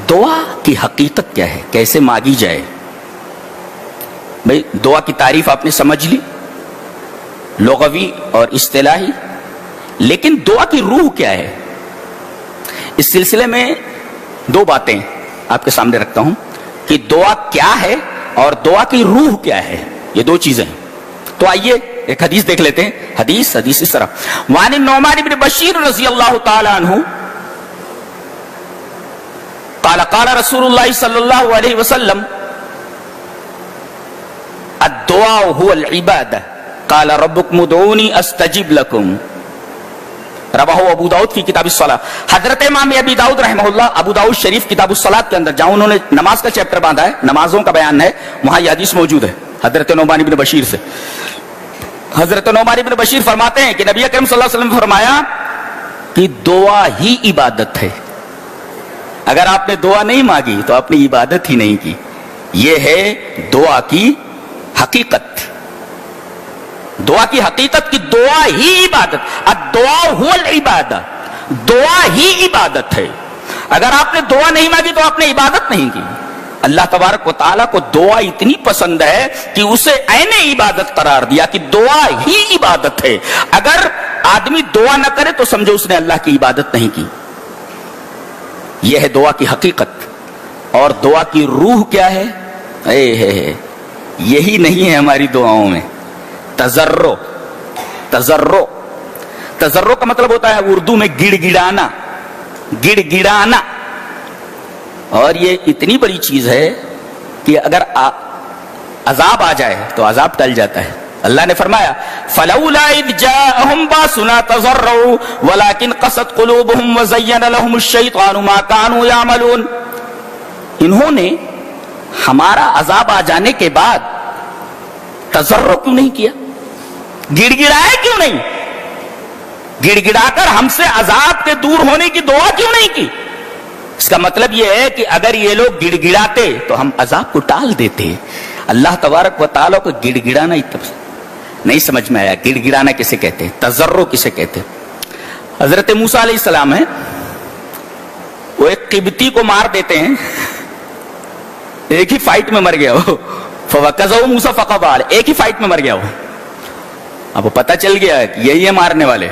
دعا کی حقیقت کیا ہے، کیسے مانگی جائے؟ بھئی دعا کی تعریف آپ نے سمجھ لی، لغوی اور اصطلاحی، لیکن دعا کی روح کیا ہے؟ اس سلسلے میں دو باتیں آپ کے سامنے رکھتا ہوں کہ دعا کیا ہے اور دعا کی روح کیا ہے، یہ دو چیزیں ہیں۔ تو آئیے ایک حدیث دیکھ لیتے ہیں۔ حدیث اس طرح، وعن النعمان بن بشیر رضی اللہ تعالی عنہ قال قال رسول اللہ صلی اللہ علیہ وسلم الدعاء هو العبادہ قال ربکم ادعونی استجب لکم، رواہ ابو داؤد فی کتاب الصلاۃ۔ حضرت امام ابی داؤد رحمہ اللہ ابو داؤد شریف کتاب الصلاۃ کے اندر جہاں انہوں نے نماز کا چیپٹر باندھا ہے، نمازوں کا بیان ہے، وہاں یہ حدیث موجود ہے حضرت نعمان بن بشیر سے۔ حضرت نعمان بن بشیر فرماتے ہیں کہ نبی اکرم صلی اللہ علیہ وسلم نے فرمایا کہ دعا ہی عبادت ہے، اگر آپ نے دعا نہیں مانگی تو آپ نے عبادت ہی نہیں کی۔ یہ ہے دعا کی حقیقت، دعا کی حقیقت کی دعا ہی عبادت، الدعاء هو العبادہ، دعا ہی عبادت ہے۔ اگر آپ نے دعا نہیں مانگی تو آپ نے عبادت نہیں کی۔ اللہ تبارک و تعالیٰ کو دعا اتنی پسند ہے کہ اسے عین عبادت قرار دیا کہ دعا ہی عبادت ہے۔ اگر آدمی دعا نہ کرے تو سمجھو اس نے اللہ کی عبادت نہیں کی۔ یہ ہے دعا کی حقیقت۔ اور دعا کی روح کیا ہے؟ یہی نہیں ہے ہماری دعاؤں میں، تضرع۔ تضرع کا مطلب ہوتا ہے اردو میں گڑ گڑانا، گڑ گڑانا۔ اور یہ اتنی بڑی چیز ہے کہ اگر عذاب آ جائے تو عذاب ٹل جاتا ہے۔ اللہ نے فرمایا فلولا اذ جاءهم باسنا تضرعوا ولكن قست قلوبهم وزين لهم الشيطان ما كانوا يعملون۔ انہوں نے ہمارا عذاب آ جانے کے بعد تضرع کیوں نہیں کیا؟ گڑ گڑائے کیوں نہیں؟ گڑ گڑا کر ہم سے عذاب کے دور ہونے کی دعا کیوں نہیں کی؟ اس کا مطلب یہ ہے کہ اگر یہ لوگ گڑ گڑاتے تو ہم عذاب کو ٹال دیتے۔ اللہ تبارک و تعالیٰ کو گڑ گڑانا نہیں سمجھ میں آیا، گڑ گڑانا کسے کہتے ہیں، تضرع کسے کہتے ہیں؟ حضرت موسیٰ علیہ السلام ہے، وہ ایک قبطی کو مار دیتے ہیں، ایک ہی فائٹ میں مر گیا وہ، فوقظہ موسیٰ فقبال، ایک ہی فائٹ میں مر گیا وہ۔ اب وہ پتہ چل گیا کہ یہی ہے مارنے والے۔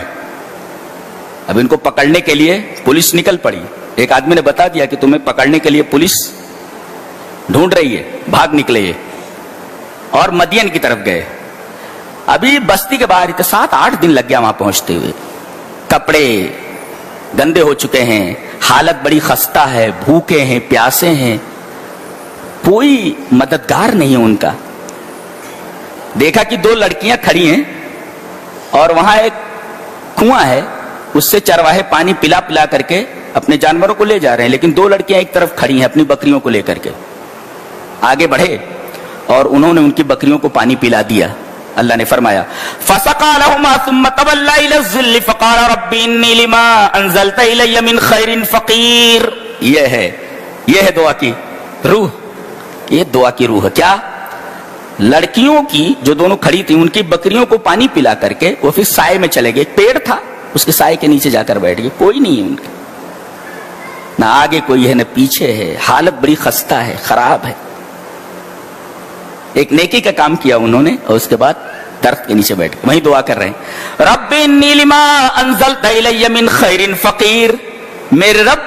اب ان کو پکڑنے کے لیے پولیس نکل پڑی۔ ایک آدمی نے بتا دیا کہ تمہیں پکڑنے کے لیے پولیس ڈھونڈ رہی ہے، بھاگ نکلے یہ، اور مدین کی طرف گئے۔ ابھی بستی کے باہر 7-8 دن لگ گیا وہاں پہنچتے ہوئے۔ کپڑے گندے ہو چکے ہیں، حالت بڑی خستہ ہے، بھوکے ہیں، پیاسے ہیں، کوئی مددگار نہیں ہے ان کا۔ دیکھا کہ 2 لڑکیاں کھڑی ہیں اور وہاں ایک کنواں ہے، اس سے چرواہے پانی پلا پلا کر کے اپنے جانوروں کو لے جا رہے ہیں، لیکن 2 لڑکیاں ایک طرف کھڑی ہیں اپنی بکریوں کو لے کر کے۔ آگے بڑھے اور انہوں نے ان کی بکریوں کو پانی پلا دیا۔ اللہ نے فرمایا فَسَقَى لَهُمَا ثُمَّ تَوَلَّى إِلَى الظِّلِّ فَقَالَ رَبِّ إِنِّي لِمَا أَنزَلْتَ إِلَيَّ مِنْ خَيْرٍ فَقِيرٌ۔ یہ ہے دعا کی روح، یہ دعا کی روح ہے۔ کیا؟ لڑکیوں کی جو دونوں کھڑی تھی ان کی بکریوں کو پانی پلا کر کے وہ پھر سائے میں چلے گئے، پیڑ تھا اس کے سائے کے نیچے جا کر بیٹھ گئے، کوئی نہیں ہے ان کا، نہ آگے کوئی ہے نہ پیچھے ہے، حالت بڑی خستہ ہے، خراب ہے۔ ایک نیکی کا کام کیا انہوں نے اور اس کے بعد درخت کے نیچے بیٹھ کے وہیں دعا کر رہے ہیں، رب انی لما انزلت الی من خیر فقیر، میرے رب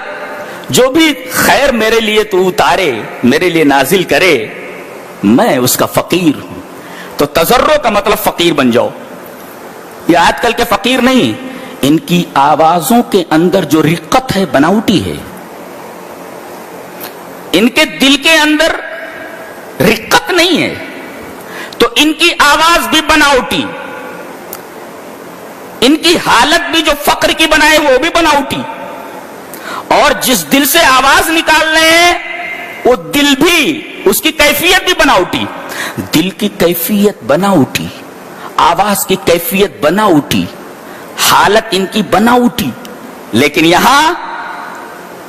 جو بھی خیر میرے لیے تو اتارے، میرے لیے نازل کرے، میں اس کا فقیر ہوں۔ تو تضرع کا مطلب فقیر بن جاؤ۔ یہ آج کل کے فقیر نہیں، ان کی آوازوں کے اندر جو رقت ہے بناوٹی ہے، ان کے دل کے اندر رقت نہیں ہے تو ان کی آواز بھی بناوٹی، ان کی حالت بھی جو فقر کی بنائے وہ بھی بناوٹی، اور جس دل سے آواز نکال رہے ہیں وہ دل بھی، اس کی کیفیت بھی بناوٹی، دل کی کیفیت بناوٹی، آواز کی کیفیت بناوٹی، حالت ان کی بناوٹی، لیکن یہاں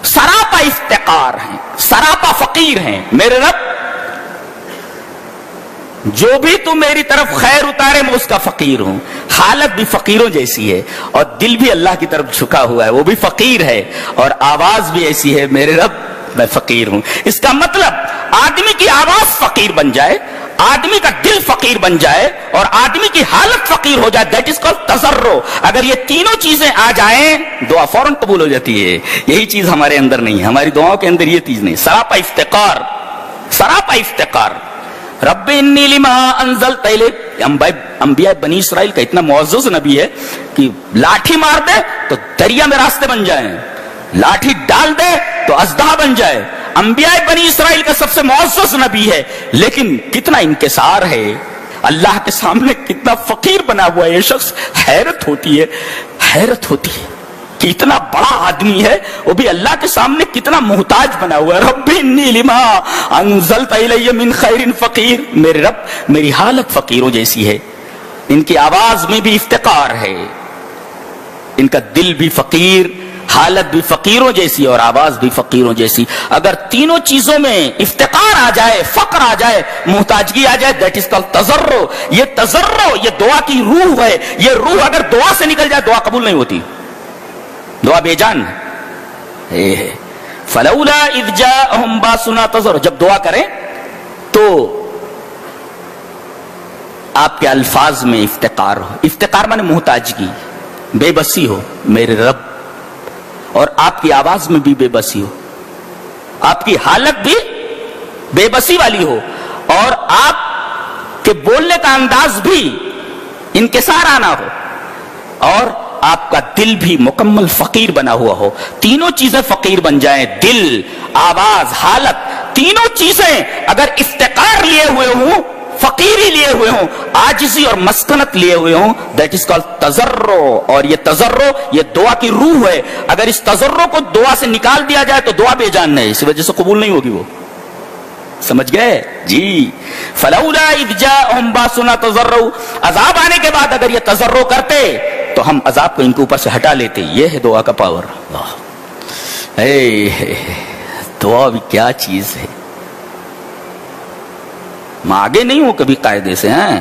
سراپا افتقار ہیں، سراپا فقیر ہیں۔ میرے رب جو بھی تو میری طرف خیر اتارے میں اس کا فقیر ہوں۔ حالت بھی فقیروں جیسی ہے اور دل بھی اللہ کی طرف جھکا ہوا ہے، وہ بھی فقیر ہے، اور آواز بھی ایسی ہے، میرے رب میں فقیر ہوں. اس کا مطلب آدمی کی آواز فقیر بن جائے, آدمی کا دل فقیر بن جائے اور آدمی کی حالت فقیر ہو جائے, دیٹ از کالڈ تضرع. اگر یہ تینوں چیزیں آ جائیں دعا فوراً قبول ہو جاتی ہے. یہی چیز ہمارے اندر نہیں ہے, ہماری دعاؤں کے اندر یہ چیز نہیں. سراپا افتقار, سراپا افتقار. رب انی لما انزلت الیک. انبیاء بنی اسرائیل کا اتنا معزز نبی ہے کہ لاٹھی مار دے تو دریا میں راستے بن جائیں, لاٹھی ڈال دے تو اژدہا بن جائے. انبیاء بنی اسرائیل کا سب سے معزز نبی ہے, لیکن کتنا انکسار ہے, اللہ کے سامنے کتنا فقیر بنا ہوا ہے یہ شخص. حیرت ہوتی ہے, حیرت ہوتی ہے کہ اتنا بڑا آدمی ہے وہ بھی اللہ کے سامنے کتنا محتاج بنا ہوا ہے. رب انی لما انزلت الی من خیر فقیر. میرے رب میری حالت فقیروں جیسی ہے. ان کی آواز میں بھی افتقار ہے, ان کا دل بھی فقیر, حالت بھی فقیروں جیسی اور آواز بھی فقیروں جیسی. اگر تینوں چیزوں میں افتقار آ جائے, فقر آ جائے, محتاجگی آ جائے, دیٹ از کالڈ تضرع. یہ تضرع یہ دعا کی روح ہے. یہ روح اگر دعا سے نکل جائے دعا قبول نہیں ہوتی, دعا بے جان ہے. فلولا اذ جاءهم باسنا تضرع. جب دعا کریں تو آپ کے الفاظ میں افتقار ہو. افتقار مانے محتاجگی, بے بسی ہو میرے رب, اور آپ کی آواز میں بھی بے بسی ہو, آپ کی حالت بھی بے بسی والی ہو, اور آپ کے بولنے کا انداز بھی انکسار آنا ہو, اور آپ کا دل بھی مکمل فقیر بنا ہوا ہو. تینوں چیزیں فقیر بن جائیں, دل, آواز, حالت, تینوں چیزیں اگر افتقار لیے ہوئے ہوں, فقیری لیے ہوئے ہوں, عاجزی اور مسکنت لیے ہوئے ہوں, دیٹ از کالڈ تضرع. اور یہ تضرع یہ دعا کی روح ہے. اگر اس تضرع کو دعا سے نکال دیا جائے تو دعا بے جان ہے, اس وجہ سے قبول نہیں ہوگی. وہ سمجھ گئے جی. فلولا اذ جاءهم باسنا تضرعوا. عذاب آنے کے بعد اگر یہ تضرع کرتے تو ہم عذاب کو ان کے اوپر سے ہٹا لیتے. یہ ہے دعا کا پاور. دعا بھی کیا چیز ہے. مانگے نہیں ہو کبھی قاعدے سے, ہیں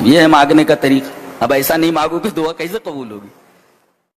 یہ ہے مانگنے کا طریقہ. اب ایسا نہیں مانگو کہ دعا کیسے قبول ہوگی.